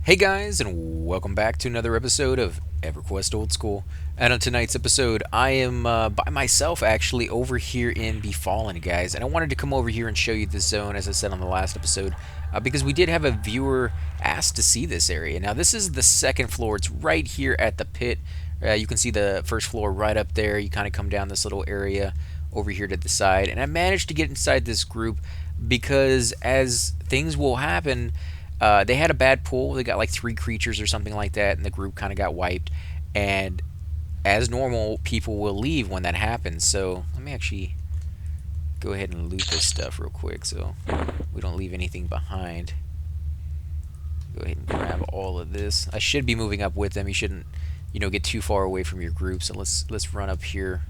Hey guys, and welcome back to another episode of Everquest Old School. And on tonight's episode, I am by myself actually over here in Befallen, guys. And I wanted to come over here and show you this zone, as I said on the last episode, because we did have a viewer ask to see this area. Now, this is the second floor. It's right here at the pit. You can see the first floor right up there. You kind of come down this little area over here to the side. And I managed to get inside this group because, as things will happen, they had a bad pull. They got like three creatures or something like that, and the group kind of got wiped. And as normal, people will leave when that happens. So let me actually go ahead and loot this stuff real quick so we don't leave anything behind. Go ahead and grab all of this. I should be moving up with them. You shouldn't, get too far away from your group. So let's run up here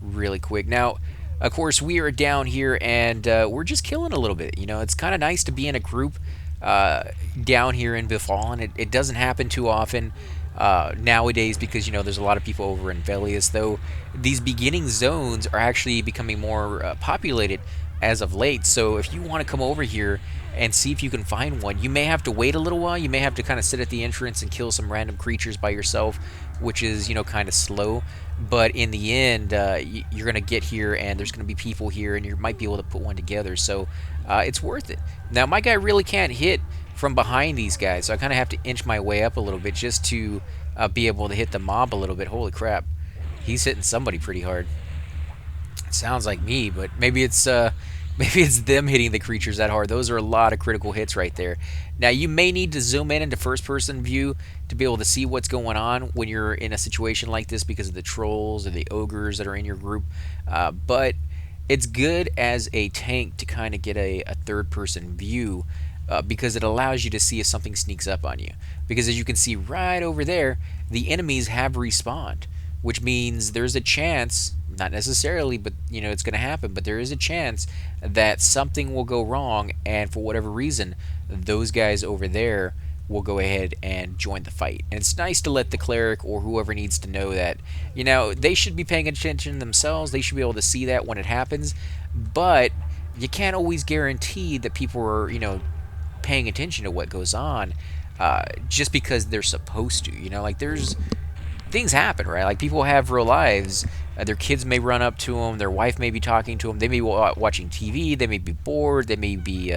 really quick. Now, of course, we are down here and we're just killing a little bit. It's kind of nice to be in a group down here in Befallen. It doesn't happen too often nowadays because there's a lot of people over in Velius. Though these beginning zones are actually becoming more populated as of late. So if you want to come over here and see if you can find one, you may have to wait a little while. You may have to kind of sit at the entrance and kill some random creatures by yourself, which is kind of slow. But in the end, you're going to get here and there's going to be people here and you might be able to put one together. So it's worth it. Now, my guy really can't hit from behind these guys, so I kind of have to inch my way up a little bit just to be able to hit the mob a little bit. Holy crap. He's hitting somebody pretty hard. It sounds like me, but maybe it's maybe it's them hitting the creatures that hard. Those are a lot of critical hits right there. Now, you may need to zoom in into first-person view to be able to see what's going on when you're in a situation like this because of the trolls or the ogres that are in your group. But it's good as a tank to kind of get a third-person view because it allows you to see if something sneaks up on you. Because as you can see right over there, the enemies have respawned, which means there's a chance, not necessarily, but it's going to happen, but there is a chance that something will go wrong, and for whatever reason, those guys over there will go ahead and join the fight. And it's nice to let the cleric or whoever needs to know that, they should be paying attention themselves. They should be able to see that when it happens, but you can't always guarantee that people are, paying attention to what goes on just because they're supposed to. Like there's things happen, right? Like people have real lives. Their kids may run up to them. Their wife may be talking to them. They may be watching TV. They may be bored. They may be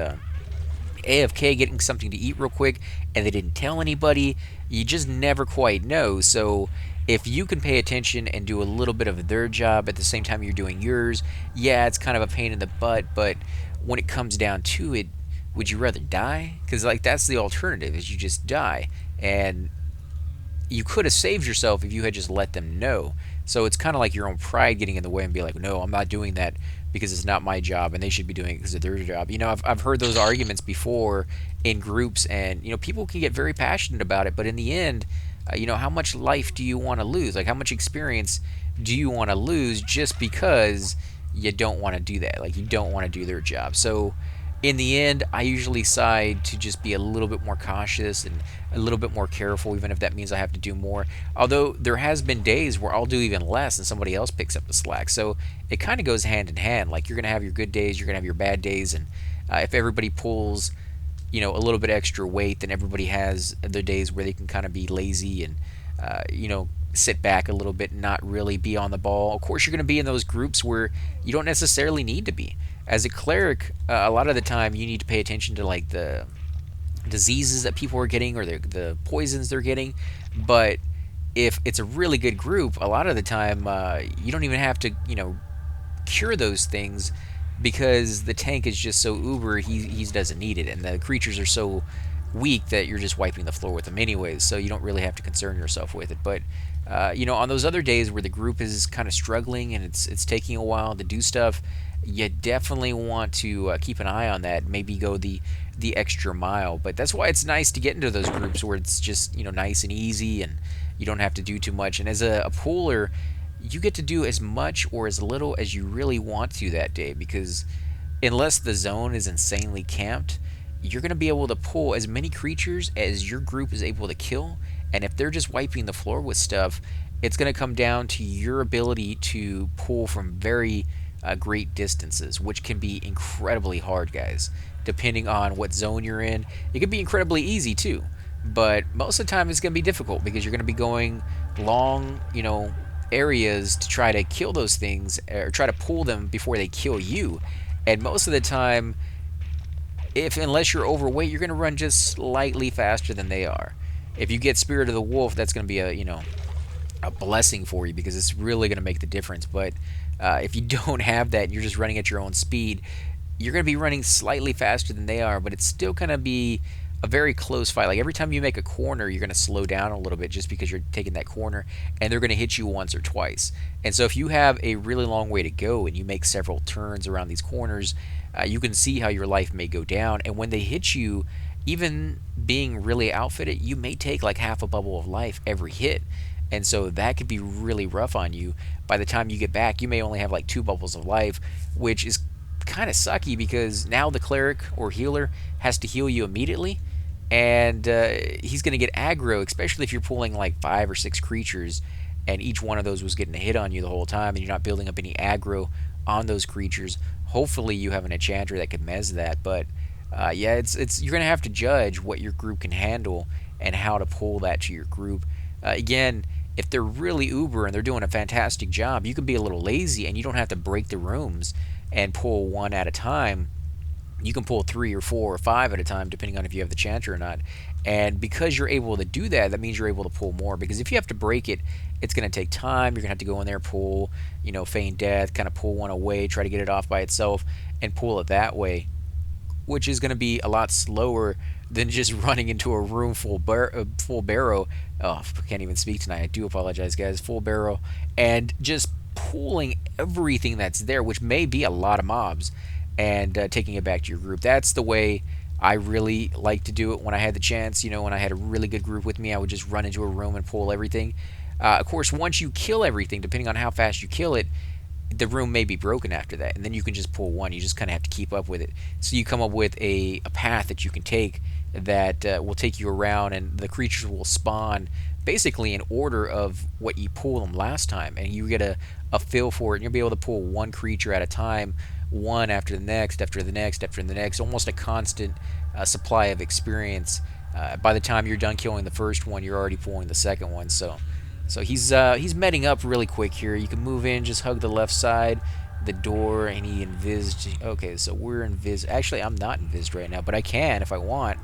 AFK getting something to eat real quick, and they didn't tell anybody. You just never quite know. So if you can pay attention and do a little bit of their job at the same time you're doing yours, yeah, it's kind of a pain in the butt. But when it comes down to it, would you rather die? Because like that's the alternative, is you just die, and you could have saved yourself if you had just let them know. So it's kind of like your own pride getting in the way and be like, no, I'm not doing that because it's not my job and they should be doing it because of their job. I've heard those arguments before in groups, and people can get very passionate about it, but in the end, how much life do you want to lose? Like how much experience do you want to lose just because you don't want to do that? Like you don't want to do their job. So in the end, I usually side to just be a little bit more cautious and a little bit more careful, even if that means I have to do more. Although there has been days where I'll do even less and somebody else picks up the slack. So it kind of goes hand in hand. Like you're going to have your good days, you're going to have your bad days. And if everybody pulls, a little bit extra weight, then everybody has their days where they can kind of be lazy and, sit back a little bit and not really be on the ball. Of course, you're going to be in those groups where you don't necessarily need to be. As a cleric, a lot of the time you need to pay attention to like the diseases that people are getting or the poisons they're getting. But if it's a really good group, a lot of the time you don't even have to cure those things because the tank is just so uber, he doesn't need it, and the creatures are so weak that you're just wiping the floor with them anyways, so you don't really have to concern yourself with it. But on those other days where the group is kind of struggling and it's taking a while to do stuff, you definitely want to keep an eye on that. Maybe go the extra mile. But that's why it's nice to get into those groups where it's just nice and easy and you don't have to do too much. And as a pooler, you get to do as much or as little as you really want to that day, because unless the zone is insanely camped, you're going to be able to pull as many creatures as your group is able to kill. And if they're just wiping the floor with stuff, it's going to come down to your ability to pull from very great distances, which can be incredibly hard, guys. Depending on what zone you're in, it can be incredibly easy too. but most of the time it's going to be difficult because you're going to be going long, areas to try to kill those things or try to pull them before they kill you. And most of the time, if unless you're overweight, you're going to run just slightly faster than they are. If you get Spirit of the Wolf, that's going to be a blessing for you because it's really going to make the difference. But if you don't have that and you're just running at your own speed, you're going to be running slightly faster than they are, but it's still going to be a very close fight. Like every time you make a corner, you're going to slow down a little bit just because you're taking that corner, and they're going to hit you once or twice. And so if you have a really long way to go and you make several turns around these corners, you can see how your life may go down. And when they hit you, even being really outfitted, you may take like half a bubble of life every hit. And so that could be really rough on you. By the time you get back, you may only have like 2 bubbles of life, which is kind of sucky because now the cleric or healer has to heal you immediately, and he's going to get aggro, especially if you're pulling like 5 or 6 creatures, and each one of those was getting a hit on you the whole time, and you're not building up any aggro on those creatures. Hopefully, you have an enchanter that can mez that, but yeah, it's you're going to have to judge what your group can handle and how to pull that to your group. Again, if they're really uber and they're doing a fantastic job, you can be a little lazy and you don't have to break the rooms and pull one at a time. You can pull 3 or 4 or 5 at a time, depending on if you have the chanter or not. And because you're able to do that, that means you're able to pull more. Because if you have to break it, it's going to take time. You're going to have to go in there, pull, feign death, kind of pull one away, try to get it off by itself, and pull it that way, which is going to be a lot slower than just running into a room full barrow. Oh, I can't even speak tonight. I do apologize, guys. Full barrow, and just pulling everything that's there, which may be a lot of mobs, and taking it back to your group. That's the way I really like to do it when I had the chance. When I had a really good group with me, I would just run into a room and pull everything. Of course, once you kill everything, depending on how fast you kill it, the room may be broken after that, and then you can just pull one. You just kind of have to keep up with it. So you come up with a path that you can take that will take you around, and the creatures will spawn basically in order of what you pulled them last time, and you get a feel for it, and you'll be able to pull one creature at a time, one after the next, after the next, after the next, almost a constant supply of experience. By the time you're done killing the first one, you're already pulling the second one. So he's meting up really quick here. You can move in, just hug the left side, the door, and he invised. Okay, so we're invis. Actually, I'm not invised right now, but I can if I want.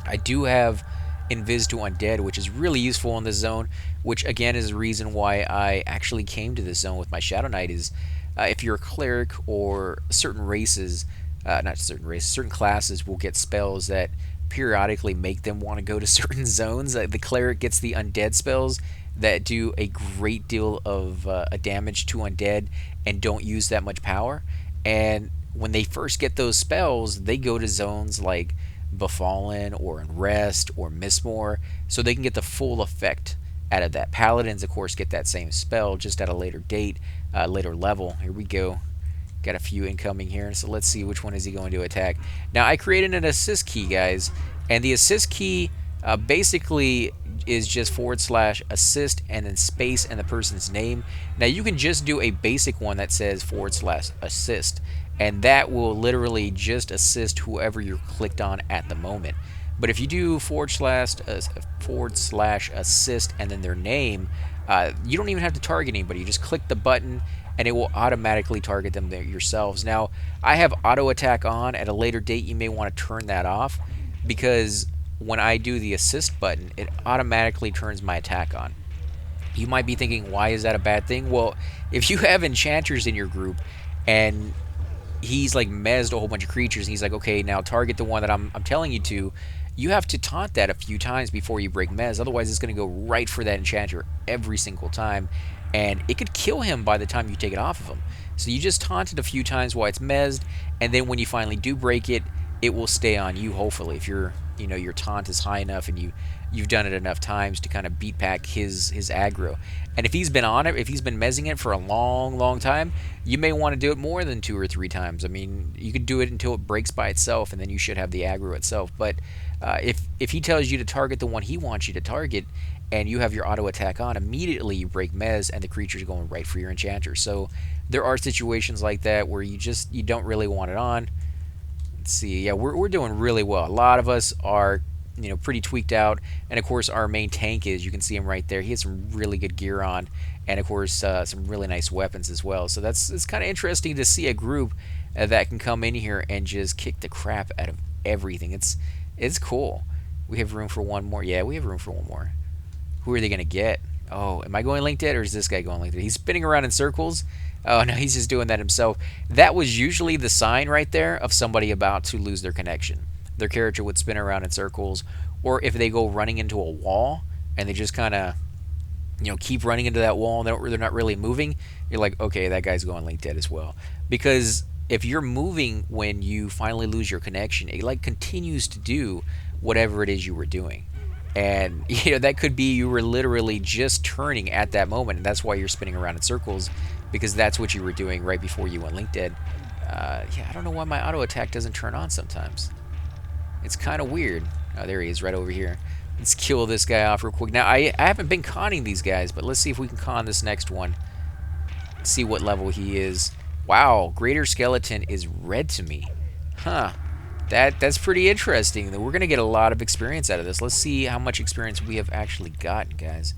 I do have invis to undead, which is really useful in this zone. Which again is the reason why I actually came to this zone with my Shadow Knight. Is if you're a cleric or certain races, not certain races, certain classes will get spells that periodically make them want to go to certain zones. The cleric gets the undead spells that do a great deal of damage to undead and don't use that much power. And when they first get those spells, they go to zones like Befallen or Unrest or Mistmore, so they can get the full effect out of that. Paladins, of course, get that same spell just at a later date, later level. Here we go. Got a few incoming here, so let's see which one is he going to attack. Now, I created an assist key, guys, and the assist key basically is just / assist and then space and the person's name. Now, you can just do a basic one that says / assist, and that will literally just assist whoever you're clicked on at the moment. But if you do / assist and then their name, you don't even have to target anybody. You just click the button and it will automatically target them yourselves. Now, I have auto attack on. At a later date, you may want to turn that off because when I do the assist button, it automatically turns my attack on. You might be thinking, why is that a bad thing? Well, if you have enchanters in your group and he's like mezzed a whole bunch of creatures and he's like, okay, now target the one that I'm telling you to, you have to taunt that a few times before you break mez. Otherwise, it's going to go right for that enchanter every single time, and it could kill him by the time you take it off of him. So you just taunt it a few times while it's mezzed, and then when you finally do break it, it will stay on you, hopefully, if your taunt is high enough and you've done it enough times to kind of beat back his aggro. And if he's been on it, if he's been mezzing it for a long time, you may want to do it more than 2 or 3 times. I mean, you could do it until it breaks by itself, and then you should have the aggro itself. But if he tells you to target the one he wants you to target, and you have your auto attack on, immediately you break mez, and the creature's going right for your enchanter. So there are situations like that where you don't really want it on. Let's see. Yeah, we're doing really well. A lot of us are pretty tweaked out. And of course, our main tank is, you can see him right there. He has some really good gear on, and of course, some really nice weapons as well. So it's kind of interesting to see a group that can come in here and just kick the crap out of everything. It's cool. We have room for one more. Yeah, we have room for one more. Who are they gonna get? Oh, am I going Link Dead, or is this guy going Link Dead? He's spinning around in circles. Oh no, he's just doing that himself. That was usually the sign right there of somebody about to lose their connection. Their character would spin around in circles, or if they go running into a wall and they just kind of, keep running into that wall and they're not really moving, you're like, okay, that guy's going Link Dead as well. Because if you're moving when you finally lose your connection, it like continues to do whatever it is you were doing. And that could be you were literally just turning at that moment, and that's why you're spinning around in circles, because that's what you were doing right before you went Link Dead. Yeah, I don't know why my auto attack doesn't turn on sometimes. It's kind of weird. Oh, there he is, right over here. Let's kill this guy off real quick. Now, I haven't been conning these guys, but let's see if we can con this next one. See what level he is. Wow, Greater Skeleton is red to me. Huh. That's pretty interesting. We're going to get a lot of experience out of this. Let's see how much experience we have actually gotten, guys.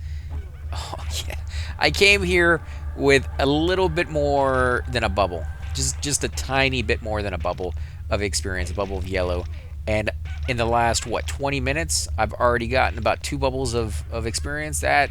Oh, yeah. I came here with a little bit more than a bubble. Just a tiny bit more than a bubble of experience, a bubble of yellow. And in the last, 20 minutes, I've already gotten about 2 bubbles of experience. That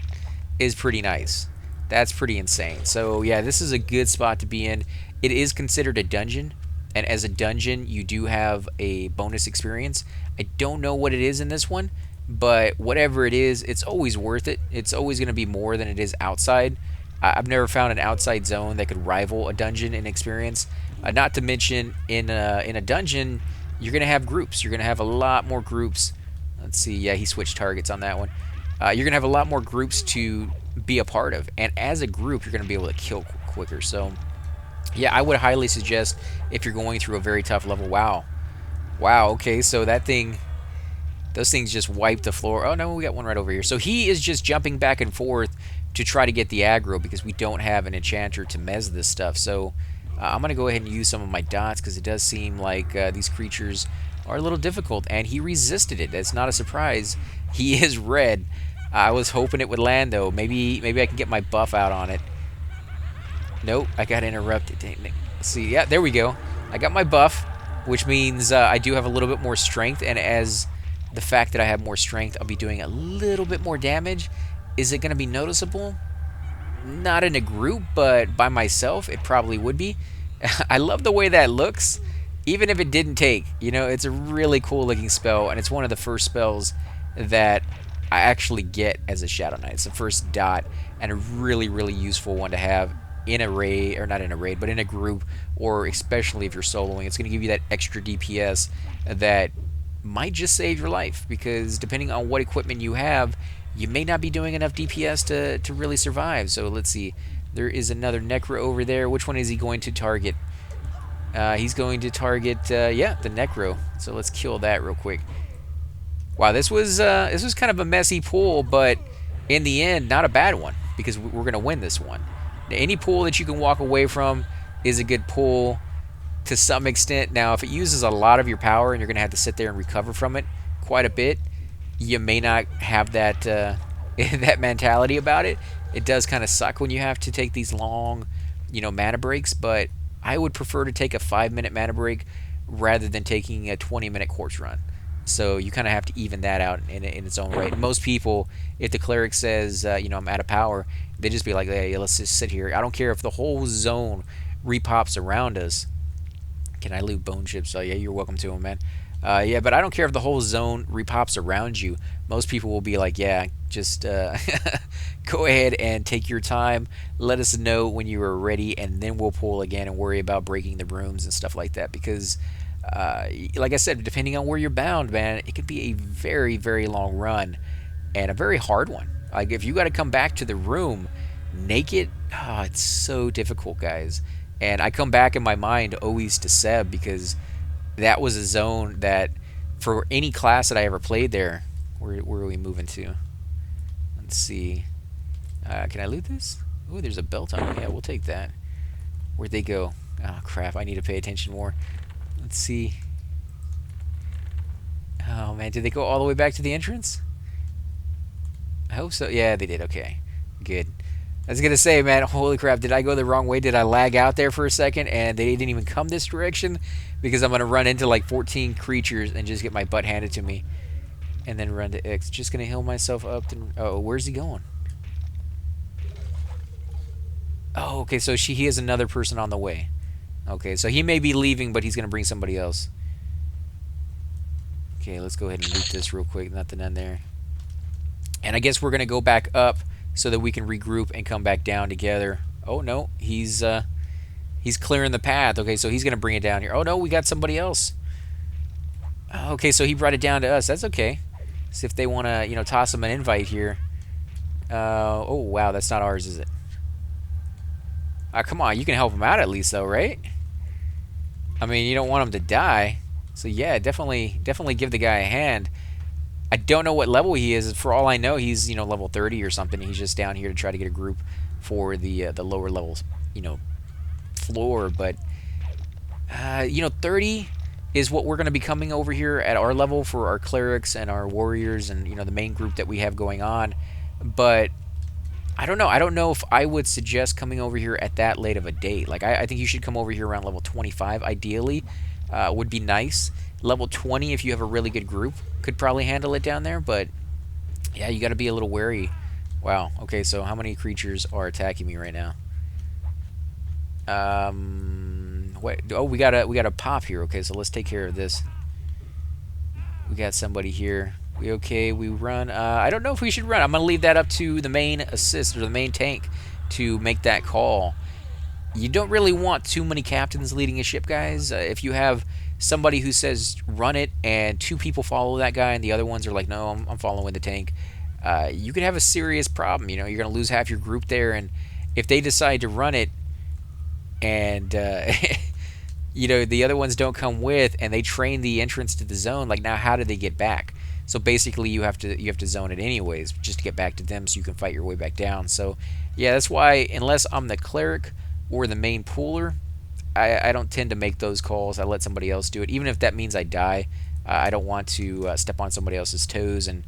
is pretty nice. That's pretty insane. So, yeah, this is a good spot to be in. It is considered a dungeon. And as a dungeon, you do have a bonus experience. I don't know what it is in this one, but whatever it is, it's always worth it. It's always going to be more than it is outside. I've never found an outside zone that could rival a dungeon in experience. Not to mention, in a dungeon, you're going to have groups. You're going to have a lot more groups. Let's see. Yeah, he switched targets on that one. You're going to have a lot more groups to be a part of. And as a group, you're going to be able to kill quicker. So, yeah, I would highly suggest if you're going through a very tough level. Wow. Wow, okay, so those things just wiped the floor. Oh, no, we got one right over here. So he is just jumping back and forth to try to get the aggro because we don't have an enchanter to mez this stuff. So I'm going to go ahead and use some of my dots because it does seem like these creatures are a little difficult. And he resisted it. That's not a surprise. He is red. I was hoping it would land, though. Maybe I can get my buff out on it. Nope, I got interrupted. Let's see. Yeah, there we go. I got my buff, which means I do have a little bit more strength. And as the fact that I have more strength, I'll be doing a little bit more damage. Is it going to be noticeable? Not in a group, but by myself, it probably would be. I love the way that looks, even if it didn't take. It's a really cool looking spell, and it's one of the first spells that I actually get as a Shadow Knight. It's the first dot, and a really, really useful one to have in a raid, or not in a raid, but in a group, or especially if you're soloing. It's going to give you that extra DPS that might just save your life, because depending on what equipment you have, you may not be doing enough DPS to really survive. So let's see. There is another Necro over there. Which one is he going to target? He's going to target, yeah, the Necro. So let's kill that real quick. Wow, this was kind of a messy pull, but in the end, not a bad one, because we're going to win this one. Now, any pull that you can walk away from is a good pull to some extent. Now, if it uses a lot of your power and you're going to have to sit there and recover from it quite a bit, you may not have that that mentality about it. It does kind of suck when you have to take these long, mana breaks, but I would prefer to take a 5-minute mana break rather than taking a 20-minute course run. So you kind of have to even that out in its own right. Most people, if the cleric says, I'm out of power, they just be like, hey, let's just sit here. I don't care if the whole zone repops around us. Can I loot bone chips? Oh, yeah, you're welcome to them, man. Yeah, but I don't care if the whole zone repops around you. Most people will be like, yeah, just go ahead and take your time. Let us know when you are ready, and then we'll pull again and worry about breaking the rooms and stuff like that. Because, like I said, depending on where you're bound, man, it could be a very, very long run and a very hard one. Like, if you got to come back to the room naked, it's so difficult, guys. And I come back in my mind always to Seb, because that was a zone that, for any class that I ever played there, where are we moving to? Let's see. Can I loot this? Ooh, there's a belt on me. Yeah, we'll take that. Where'd they go? Oh, crap. I need to pay attention more. Let's see. Oh man, did they go all the way back to the entrance? I hope so. Yeah, they did. Okay, good. I was gonna say, man, holy crap! Did I go the wrong way? Did I lag out there for a second and they didn't even come this direction? Because I'm gonna run into like 14 creatures and just get my butt handed to me, and then run to X. Just gonna heal myself up. And oh, where's he going? Oh, okay. So he has another person on the way. Okay, so he may be leaving, but he's gonna bring somebody else. Okay, let's go ahead and loot this real quick. Nothing in there. And I guess we're gonna go back up so that we can regroup and come back down together. Oh no, he's clearing the path. Okay, so he's gonna bring it down here. Oh no, we got somebody else. Okay, so he brought it down to us. That's okay. See if they want to, toss him an invite here. Oh wow, that's not ours, is it? Come on, you can help him out at least, though, right? I mean, you don't want him to die. So yeah, definitely give the guy a hand. I don't know what level he is. For all I know, he's level 30 or something. He's just down here to try to get a group for the lower levels, floor. But 30 is what we're going to be coming over here at our level for our clerics and our warriors and the main group that we have going on. But I don't know. I don't know if I would suggest coming over here at that late of a date. Like I think you should come over here around level 25 ideally. Would be nice. Level 20 if you have a really good group could probably handle it down there, but yeah, you got to be a little wary. Wow. Okay, so how many creatures are attacking me right now? What? Oh, we got a pop here. Okay, so let's take care of this. We got somebody here. We okay? We run. I don't know if we should run. I'm gonna leave that up to the main assist or the main tank to make that call. You don't really want too many captains leading a ship, guys. If you have somebody who says run it and two people follow that guy and the other ones are like, no, I'm following the tank, you could have a serious problem. You're going to lose half your group there. And if they decide to run it and, the other ones don't come with and they train the entrance to the zone, like now how do they get back? So basically you have to zone it anyways just to get back to them so you can fight your way back down. So yeah, that's why unless I'm the cleric or the main pooler, I don't tend to make those calls. I let somebody else do it, even if that means I die. I don't want to step on somebody else's toes and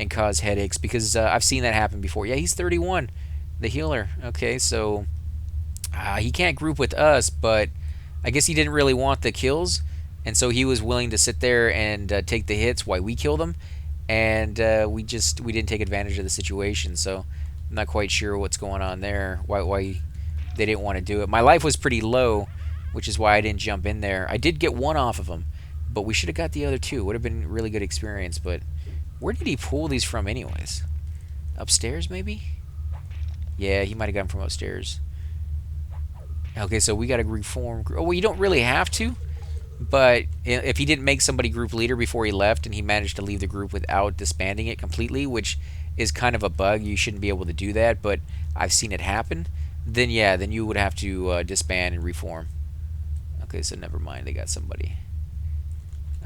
cause headaches because I've seen that happen before. Yeah, he's 31, the healer. Okay, so he can't group with us, but I guess he didn't really want the kills, and so he was willing to sit there and take the hits while we killed him, and we didn't take advantage of the situation. So I'm not quite sure what's going on there. Why they didn't want to do it. My life was pretty low, which is why I didn't jump in there. I did get one off of him, but we should have got the other two. Would have been a really good experience. But where did he pull these from anyways? Upstairs, maybe? Yeah, he might have gotten from upstairs. Okay, so we got to reform. Oh, well, you don't really have to, but if he didn't make somebody group leader before he left and he managed to leave the group without disbanding it completely, which is kind of a bug, you shouldn't be able to do that, but I've seen it happen, then yeah, then you would have to disband and reform. Okay, so never mind, they got somebody.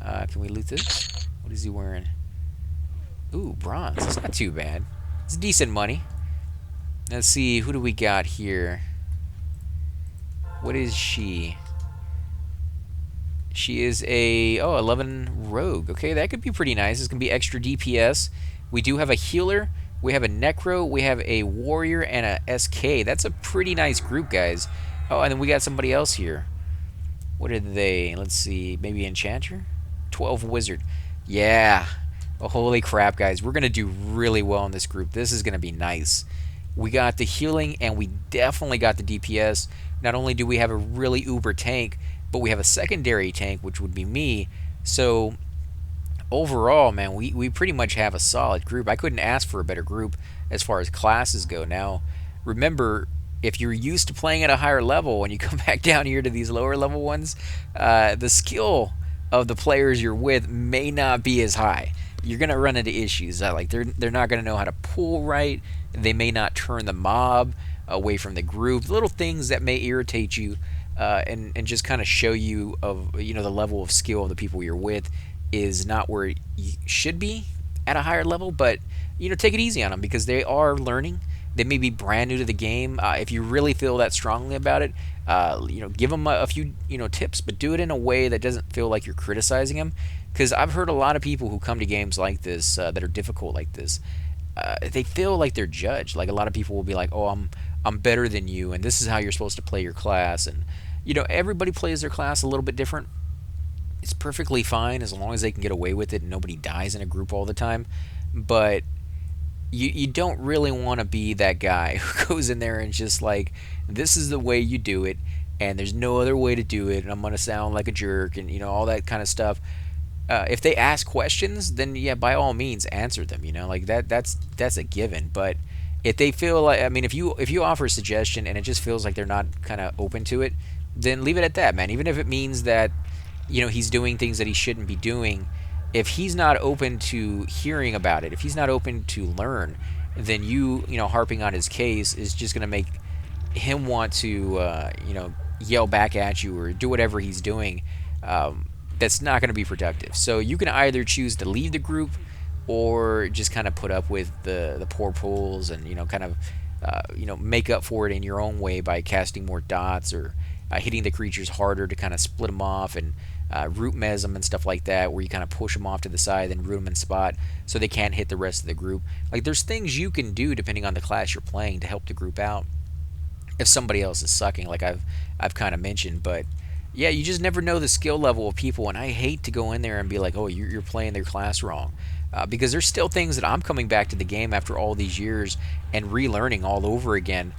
Can we loot this? What is he wearing? Ooh, bronze. It's not too bad. It's decent money. Let's see, who do we got here? What is she? She is a 11 rogue. Okay, that could be pretty nice. It's gonna be extra DPS. We do have a healer. We have a necro. We have a warrior and a SK. That's a pretty nice group, guys. Oh, and then we got somebody else here. What are they? Let's see. Maybe enchanter. 12 wizard. Yeah. Oh, holy crap, guys. We're gonna do really well in this group. This is gonna be nice. We got the healing and we definitely got the DPS. Not only do we have a really uber tank, but we have a secondary tank, which would be me. So overall, man, we pretty much have a solid group. I couldn't ask for a better group as far as classes go. Now, remember, if you're used to playing at a higher level, when you come back down here to these lower level ones, the skill of the players you're with may not be as high. You're gonna run into issues. Like they're not gonna know how to pull right. They may not turn the mob away from the group. Little things that may irritate you and just kind of show you of the level of skill of the people you're with is not where you should be at a higher level. But take it easy on them because they are learning. They may be brand new to the game. If you really feel that strongly about it, give them a few tips, but do it in a way that doesn't feel like you're criticizing them. Because I've heard a lot of people who come to games like this that are difficult like this, they feel like they're judged. Like a lot of people will be like, "Oh, I'm better than you, and this is how you're supposed to play your class." And everybody plays their class a little bit different. It's perfectly fine as long as they can get away with it and nobody dies in a group all the time. But you don't really want to be that guy who goes in there and just like, this is the way you do it, and there's no other way to do it, and I'm gonna sound like a jerk, and all that kind of stuff. If they ask questions, then yeah, by all means, answer them. Like that's a given. But if they feel like, I mean, if you offer a suggestion and it just feels like they're not kind of open to it, then leave it at that, man. Even if it means that he's doing things that he shouldn't be doing, if he's not open to hearing about it, if he's not open to learn, then harping on his case is just gonna make him want to yell back at you or do whatever he's doing. That's not going to be productive. So you can either choose to leave the group or just kind of put up with the poor pulls and kind of make up for it in your own way by casting more dots or hitting the creatures harder to kind of split them off and root mez them and stuff like that, where you kind of push them off to the side and root them in spot so they can't hit the rest of the group. Like there's things you can do depending on the class you're playing to help the group out if somebody else is sucking, like I've kind of mentioned. But yeah, you just never know the skill level of people, and I hate to go in there and be like, oh, you're playing their class wrong. Because there's still things that I'm coming back to the game after all these years and relearning all over again,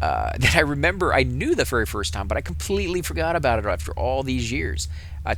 that I remember I knew the very first time, but I completely forgot about it after all these years.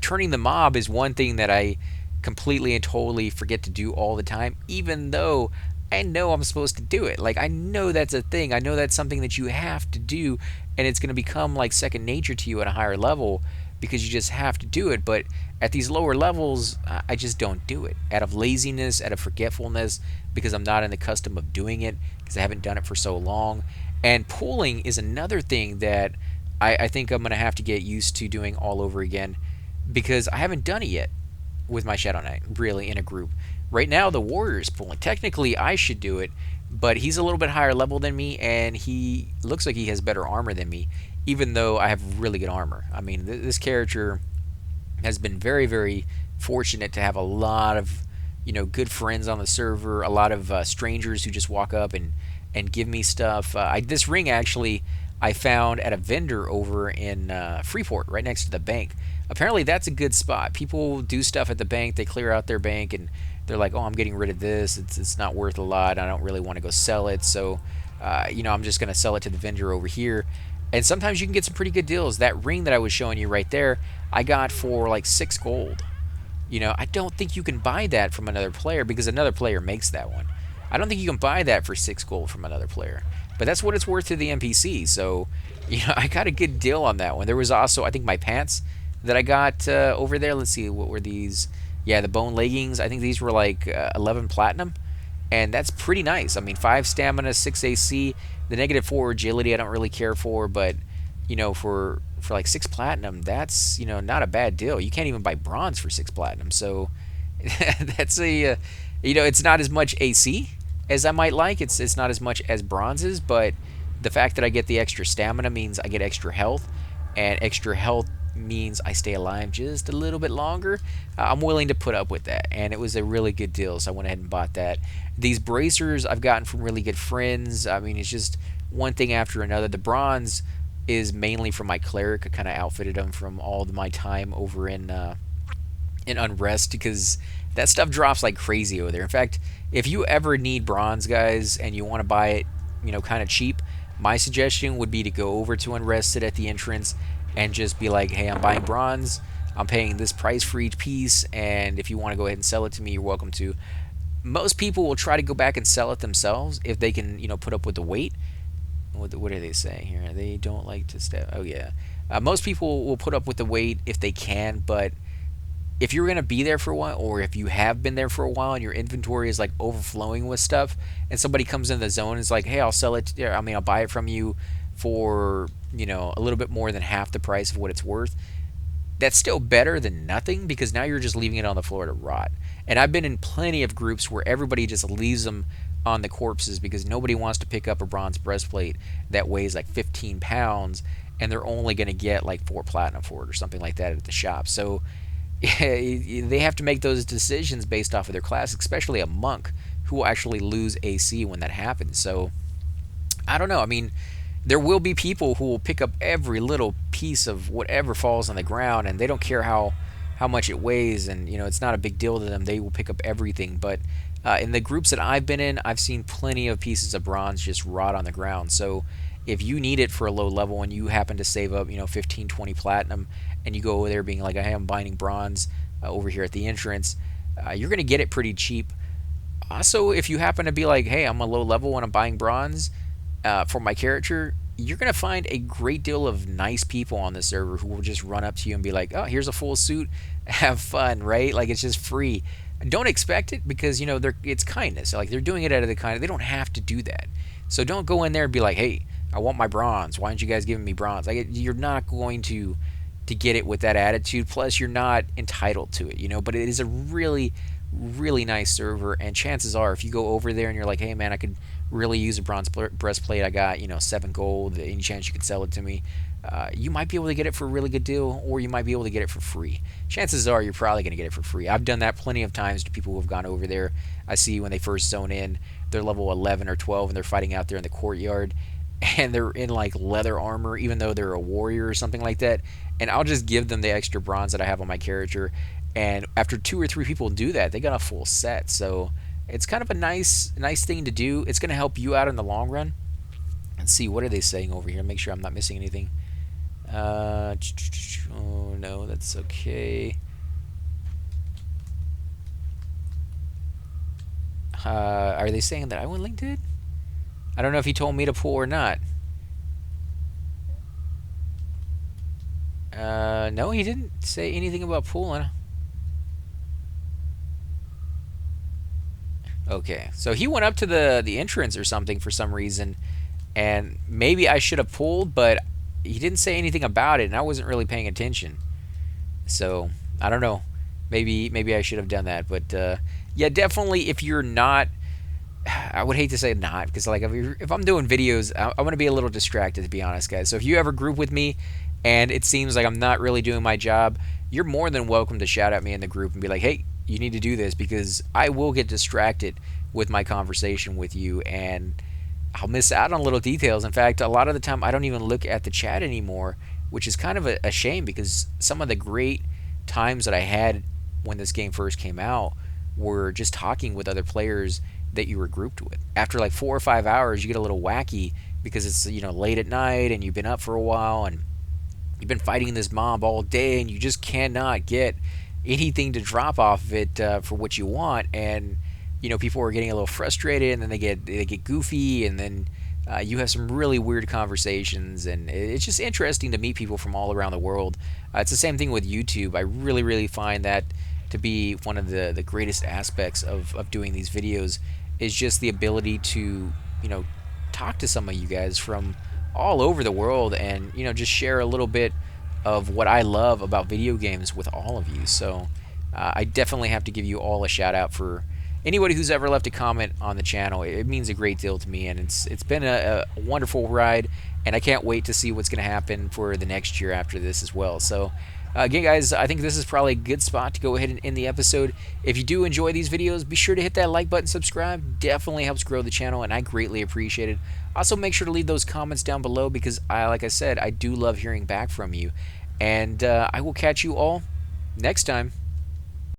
Turning the mob is one thing that I completely and totally forget to do all the time, even though I know I'm supposed to do it. Like, I know that's a thing. I know that's something that you have to do, and it's going to become like second nature to you at a higher level because you just have to do it. But at these lower levels, I just don't do it out of laziness, out of forgetfulness, because I'm not in the custom of doing it, because I haven't done it for so long. And pooling is another thing that I think I'm going to have to get used to doing all over again, because I haven't done it yet with my Shadow Knight, really, in a group. Right now, the warrior is pulling. Technically, I should do it, but he's a little bit higher level than me, and he looks like he has better armor than me, even though I have really good armor. I mean, this character has been very, very fortunate to have a lot of, good friends on the server, a lot of strangers who just walk up and give me stuff. This ring, actually, I found at a vendor over in Freeport, right next to the bank. Apparently, that's a good spot. People do stuff at the bank. They clear out their bank, and they're like, oh, I'm getting rid of this. It's not worth a lot. I don't really want to go sell it. So, I'm just going to sell it to the vendor over here. And sometimes you can get some pretty good deals. That ring that I was showing you right there, I got for like 6 gold. I don't think you can buy that from another player because another player makes that one. I don't think you can buy that for 6 gold from another player. But that's what it's worth to the NPC. So, I got a good deal on that one. There was also, I think, my pants that I got over there. Let's see, what were these? Yeah, the bone leggings. I think these were like 11 platinum, and that's pretty nice. I mean, 5 stamina, 6 AC. The -4 agility I don't really care for, but for like 6 platinum, that's not a bad deal. You can't even buy bronze for 6 platinum, so that's a it's not as much AC as I might like. It's not as much as bronze is, but the fact that I get the extra stamina means I get extra health, and extra health means I stay alive just a little bit longer. I'm willing to put up with that, and it was a really good deal, so I went ahead and bought that. These bracers I've gotten from really good friends. I mean, it's just one thing after another. The bronze is mainly from my cleric. I kind of outfitted them from all of my time over in Unrest, because that stuff drops like crazy over there. In fact, if you ever need bronze, guys, and you want to buy it, kind of cheap, my suggestion would be to go over to Unrest, sit at the entrance, and just be like, hey, I'm buying bronze. I'm paying this price for each piece, and if you want to go ahead and sell it to me, you're welcome to. Most people will try to go back and sell it themselves if they can, put up with the weight. What are they saying here? They don't like to step. Oh, yeah. Most people will put up with the weight if they can, but if you're going to be there for a while, or if you have been there for a while and your inventory is like overflowing with stuff, and somebody comes in the zone and is like, hey, I'll sell it, I'll buy it from you for, a little bit more than half the price of what it's worth, that's still better than nothing, because now you're just leaving it on the floor to rot. And I've been in plenty of groups where everybody just leaves them on the corpses because nobody wants to pick up a bronze breastplate that weighs like 15 pounds, and they're only going to get like 4 platinum for it or something like that at the shop. So they have to make those decisions based off of their class, especially a monk who will actually lose AC when that happens. So I don't know. I mean, there will be people who will pick up every little piece of whatever falls on the ground, and they don't care how much it weighs, and it's not a big deal to them. They will pick up everything. But in the groups that I've been in, I've seen plenty of pieces of bronze just rot on the ground. So if you need it for a low level and you happen to save up 15, 20 platinum, and you go over there being like, hey, I'm binding bronze over here at the entrance, you're going to get it pretty cheap. Also, if you happen to be like, hey, I'm a low level and I'm buying bronze for my character, you're going to find a great deal of nice people on the server who will just run up to you and be like, oh, here's a full suit, have fun, right? Like, it's just free. Don't expect it, because it's kindness. Like, they're doing it out of the kindness. They don't have to do that. So don't go in there and be like, hey, I want my bronze. Why aren't you guys giving me bronze? Like, you're not going to get it with that attitude. Plus, you're not entitled to it. But it is a really, really nice server, and chances are, if you go over there and you're like, hey man, I could really use a bronze breastplate, I got 7 gold, any chance you could sell it to me, you might be able to get it for a really good deal, or you might be able to get it for free. Chances are you're probably going to get it for free. I've done that plenty of times to people who have gone over there. I see when they first zone in, they're level 11 or 12 and they're fighting out there in the courtyard, and they're in like leather armor even though they're a warrior or something like that, and I'll just give them the extra bronze that I have on my character, and after 2 or 3 people do that, they got a full set. So it's kind of a nice thing to do. It's going to help you out in the long run. Let's see, what are they saying over here? Make sure I'm not missing anything. Oh no, that's okay. Are they saying that I went linked it? I don't know if he told me to pull or not. No, he didn't say anything about pulling. Okay, so he went up to the entrance or something for some reason, and maybe I should have pulled, but he didn't say anything about it, and I wasn't really paying attention. So I don't know. Maybe I should have done that, but yeah, definitely. If you're not, I would hate to say not, because like if I'm doing videos, I want to be a little distracted, to be honest, guys. So if you ever group with me, and it seems like I'm not really doing my job, you're more than welcome to shout at me in the group and be like, hey, you need to do this, because I will get distracted with my conversation with you, and I'll miss out on little details. In fact, a lot of the time I don't even look at the chat anymore, which is kind of a shame, because some of the great times that I had when this game first came out were just talking with other players that you were grouped with. After like 4 or 5 hours, you get a little wacky, because it's late at night and you've been up for a while and you've been fighting this mob all day, and you just cannot get anything to drop off of it for what you want, and people are getting a little frustrated, and then they get goofy, and then you have some really weird conversations, and it's just interesting to meet people from all around the world. It's the same thing with YouTube. I really find that to be one of the greatest aspects of doing these videos, is just the ability to talk to some of you guys from all over the world, and just share a little bit of what I love about video games with all of you. So I definitely have to give you all a shout out for anybody who's ever left a comment on the channel. It means a great deal to me, and it's been a wonderful ride, and I can't wait to see what's going to happen for the next year after this as well. So again, guys, I think this is probably a good spot to go ahead and end the episode. If you do enjoy these videos, be sure to hit that like button, subscribe. Definitely helps grow the channel, and I greatly appreciate it. Also, make sure to leave those comments down below, because like I said, I do love hearing back from you. And I will catch you all next time.